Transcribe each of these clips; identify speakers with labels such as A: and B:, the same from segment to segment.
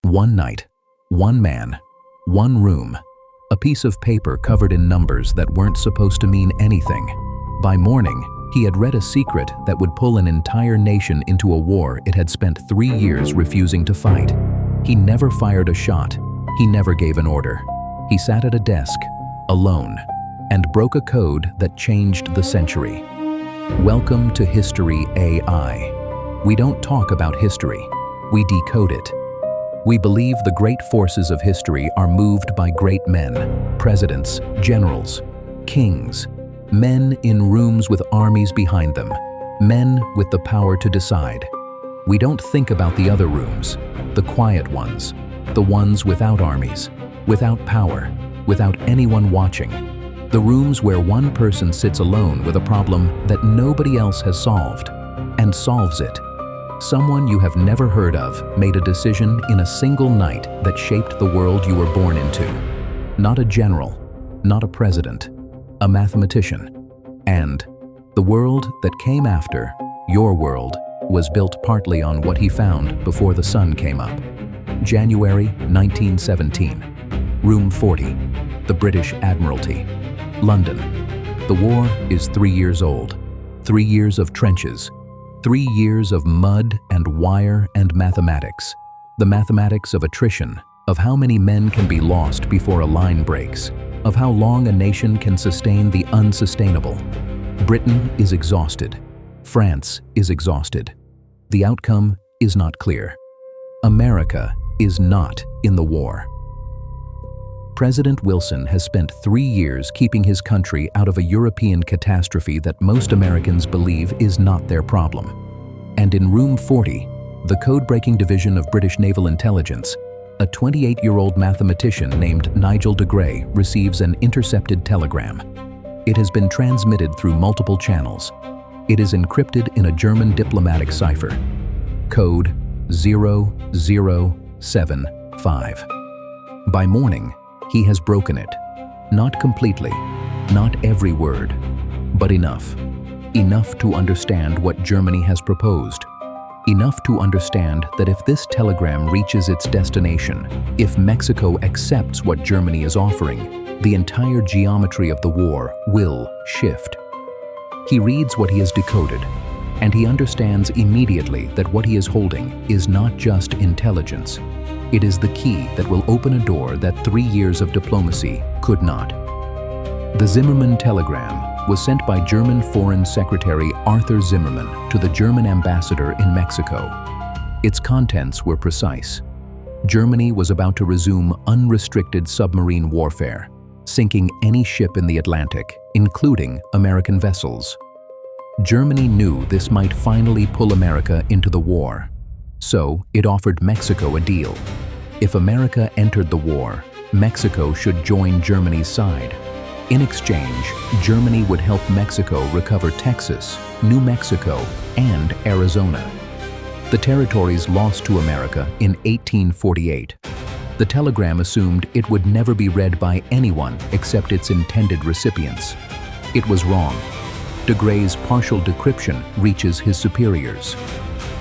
A: One night, one man, one room, a piece of paper covered in numbers that weren't supposed to mean anything. By morning, he had read a secret that would pull an entire nation into a war it had spent 3 years refusing to fight. He never fired a shot. He never gave an order. He sat at a desk, alone, and broke a code that changed the century. Welcome to History AI. We don't talk about history. We decode it. We believe the great forces of history are moved by great men, presidents, generals, kings, men in rooms with armies behind them, men with the power to decide. We don't think about the other rooms, the quiet ones, the ones without armies, without power, without anyone watching, the rooms where one person sits alone with a problem that nobody else has solved, and solves it. Someone you have never heard of made a decision in a single night that shaped the world you were born into. Not a general, not a president, a mathematician. And the world that came after, your world, was built partly on what he found before the sun came up. January 1917. Room 40, the British Admiralty, London. The war is 3 years old. 3 years of trenches. 3 years of mud and wire and mathematics. The mathematics of attrition, of how many men can be lost before a line breaks, of how long a nation can sustain the unsustainable. Britain is exhausted. France is exhausted. The outcome is not clear. America is not in the war. President Wilson has spent 3 years keeping his country out of a European catastrophe that most Americans believe is not their problem. And in Room 40, the code-breaking division of British Naval Intelligence, a 28-year-old mathematician named Nigel de Grey receives an intercepted telegram. It has been transmitted through multiple channels. It is encrypted in a German diplomatic cipher. Code 0075. By morning, he has broken it. Not completely, not every word, but enough. Enough to understand what Germany has proposed. Enough to understand that if this telegram reaches its destination, if Mexico accepts what Germany is offering, the entire geometry of the war will shift. He reads what he has decoded, and he understands immediately that what he is holding is not just intelligence. It is the key that will open a door that 3 years of diplomacy could not. The Zimmermann telegram was sent by German Foreign Secretary Arthur Zimmermann to the German ambassador in Mexico. Its contents were precise. Germany was about to resume unrestricted submarine warfare, sinking any ship in the Atlantic, including American vessels. Germany knew this might finally pull America into the war. So it offered Mexico a deal. If America entered the war, Mexico should join Germany's side. In exchange, Germany would help Mexico recover Texas, New Mexico, and Arizona. The territories lost to America in 1848. The telegram assumed it would never be read by anyone except its intended recipients. It was wrong. De Grey's partial decryption reaches his superiors.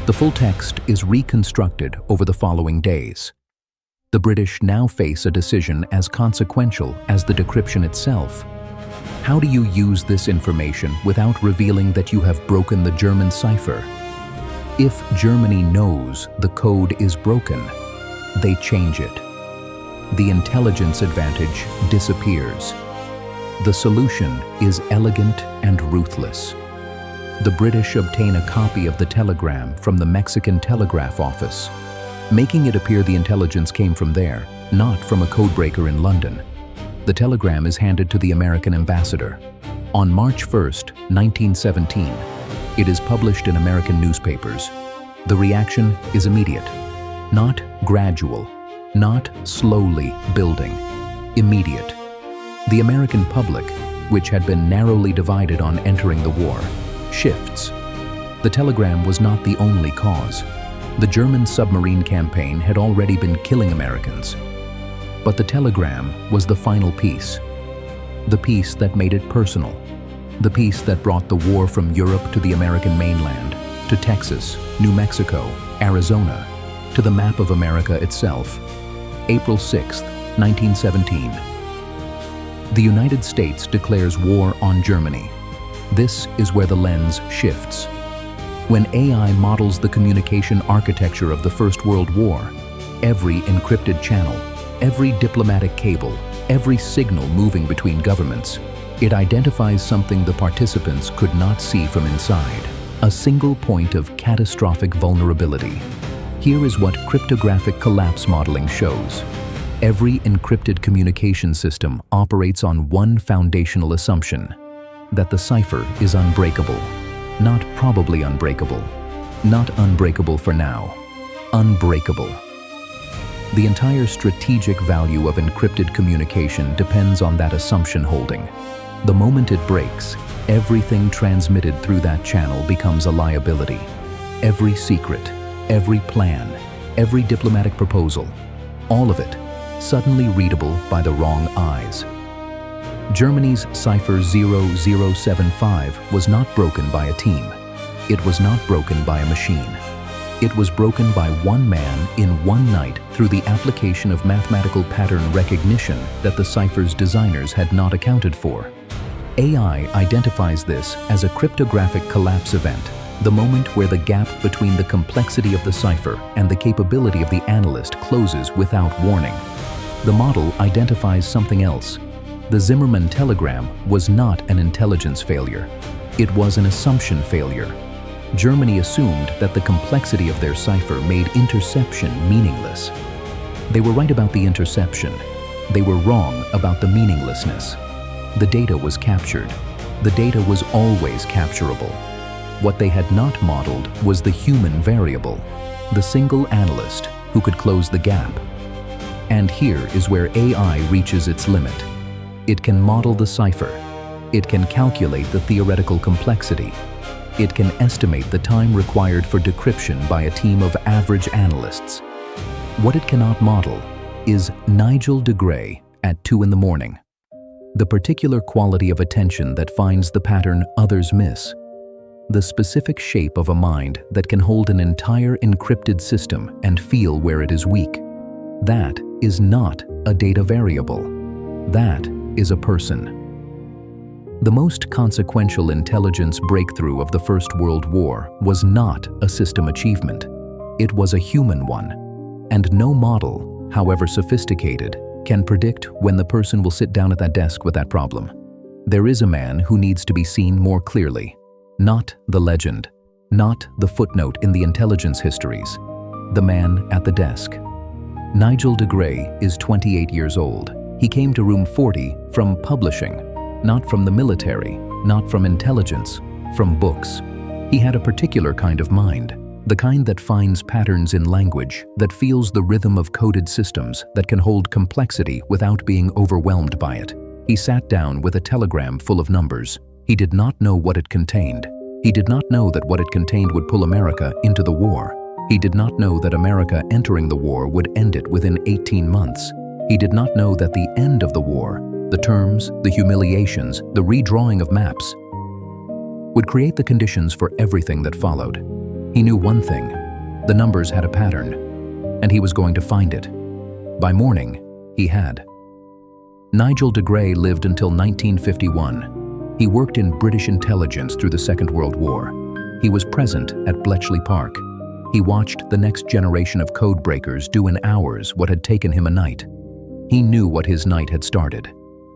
A: The full text is reconstructed over the following days. The British now face a decision as consequential as the decryption itself. How do you use this information without revealing that you have broken the German cipher? If Germany knows the code is broken, they change it. The intelligence advantage disappears. The solution is elegant and ruthless. The British obtain a copy of the telegram from the Mexican Telegraph Office, making it appear the intelligence came from there, not from a codebreaker in London. The telegram is handed to the American ambassador. On March 1st, 1917, it is published in American newspapers. The reaction is immediate, not gradual, not slowly building, immediate. The American public, which had been narrowly divided on entering the war, shifts. The telegram was not the only cause. The German submarine campaign had already been killing Americans. But the telegram was the final piece. The piece that made it personal. The piece that brought the war from Europe to the American mainland, to Texas, New Mexico, Arizona. to the map of America itself. April 6, 1917. The United States declares war on Germany. This is where the lens shifts. When AI models the communication architecture of the First World War, every encrypted channel, every diplomatic cable, every signal moving between governments, it identifies something the participants could not see from inside. A single point of catastrophic vulnerability. Here is what cryptographic collapse modeling shows. Every encrypted communication system operates on one foundational assumption: that the cipher is unbreakable. Not probably unbreakable. Not unbreakable for now. Unbreakable. The entire strategic value of encrypted communication depends on that assumption holding. The moment it breaks, everything transmitted through that channel becomes a liability. Every secret, every plan, every diplomatic proposal, all of it suddenly readable by the wrong eyes. Germany's cipher 0075 was not broken by a team. It was not broken by a machine. It was broken by one man in one night through the application of mathematical pattern recognition that the cipher's designers had not accounted for. AI identifies this as a cryptographic collapse event, the moment where the gap between the complexity of the cipher and the capability of the analyst closes without warning. The model identifies something else. The Zimmermann telegram was not an intelligence failure. It was an assumption failure. Germany assumed that the complexity of their cipher made interception meaningless. They were right about the interception. They were wrong about the meaninglessness. The data was captured. The data was always capturable. What they had not modeled was the human variable, the single analyst who could close the gap. And here is where AI reaches its limit. It can model the cipher. It can calculate the theoretical complexity. It can estimate the time required for decryption by a team of average analysts. What it cannot model is Nigel de Grey at 2 in the morning. The particular quality of attention that finds the pattern others miss. The specific shape of a mind that can hold an entire encrypted system and feel where it is weak. That is not a data variable. That is a person. The most consequential intelligence breakthrough of the First World War was not a system achievement. It was a human one. And no model, however sophisticated, can predict when the person will sit down at that desk with that problem. There is a man who needs to be seen more clearly. Not the legend. Not the footnote in the intelligence histories. The man at the desk. Nigel de Grey is 28 years old. He came to room 40 from publishing. Not from the military, not from intelligence, from books. He had a particular kind of mind, the kind that finds patterns in language, that feels the rhythm of coded systems, that can hold complexity without being overwhelmed by it. He sat down with a telegram full of numbers. He did not know what it contained. He did not know that what it contained would pull America into the war. He did not know that America entering the war would end it within 18 months. He did not know that the end of the war, the terms, the humiliations, the redrawing of maps, would create the conditions for everything that followed. He knew one thing: the numbers had a pattern, and he was going to find it. By morning, he had. Nigel de Grey lived until 1951. He worked in British intelligence through the Second World War. He was present at Bletchley Park. He watched the next generation of code breakers do in hours what had taken him a night. He knew what his night had started.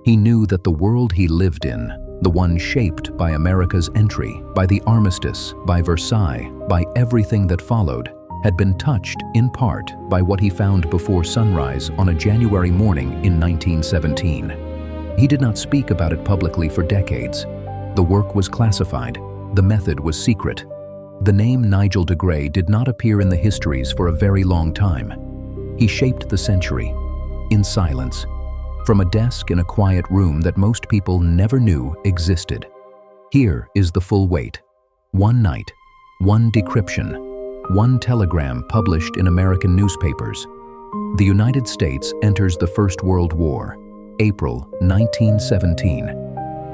A: He knew that the world he lived in, the one shaped by America's entry, by the armistice, by Versailles, by everything that followed, had been touched in part by what he found before sunrise on a January morning in 1917. He did not speak about it publicly for decades. The work was classified. The method was secret. The name Nigel de Grey did not appear in the histories for a very long time. He shaped the century, in silence, from a desk in a quiet room that most people never knew existed. Here is the full weight. One night, one decryption, one telegram published in American newspapers. The United States enters the First World War, April 1917.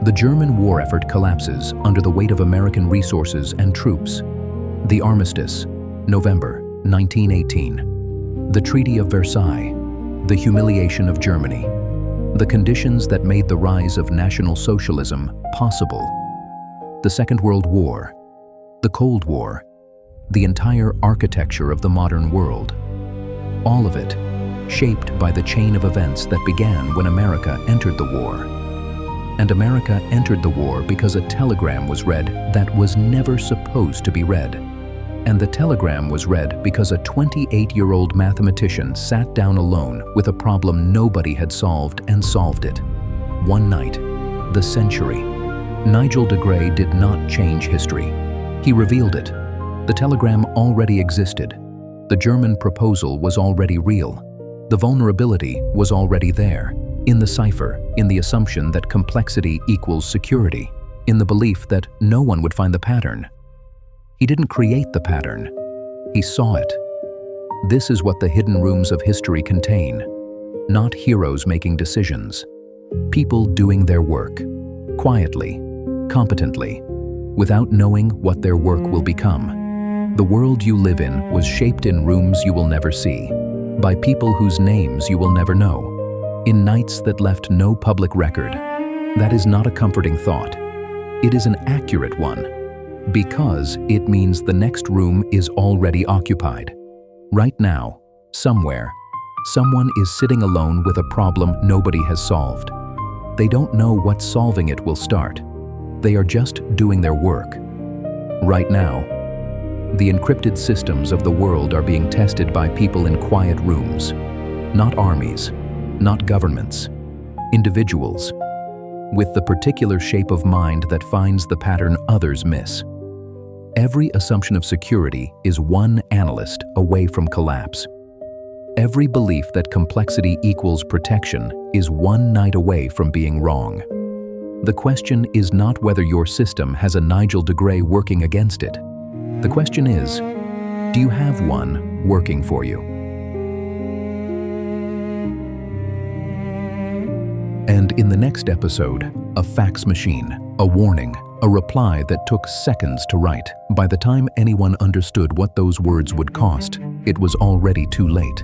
A: The German war effort collapses under the weight of American resources and troops. The armistice, November 1918. The Treaty of Versailles, the humiliation of Germany, the conditions that made the rise of National Socialism possible, the Second World War, the Cold War, the entire architecture of the modern world. All of it shaped by the chain of events that began when America entered the war. And America entered the war because a telegram was read that was never supposed to be read. And the telegram was read because a 28-year-old mathematician sat down alone with a problem nobody had solved and solved it. One night, the century. Nigel de Grey did not change history. He revealed it. The telegram already existed. The German proposal was already real. The vulnerability was already there, in the cipher, in the assumption that complexity equals security, in the belief that no one would find the pattern. He didn't create the pattern. He saw it. This is what the hidden rooms of history contain. Not heroes making decisions. People doing their work, quietly, competently, without knowing what their work will become. The world you live in was shaped in rooms you will never see, by people whose names you will never know, in nights that left no public record. That is not a comforting thought. It is an accurate one, because it means the next room is already occupied. Right now, somewhere, someone is sitting alone with a problem nobody has solved. They don't know what solving it will start. They are just doing their work. Right now, the encrypted systems of the world are being tested by people in quiet rooms. Not armies, not governments, individuals, with the particular shape of mind that finds the pattern others miss. Every assumption of security is one analyst away from collapse. Every belief that complexity equals protection is one night away from being wrong. The question is not whether your system has a Nigel de Grey working against it. The question is, do you have one working for you? And in the next episode, a fax machine, a warning, a reply that took seconds to write. By the time anyone understood what those words would cost, it was already too late.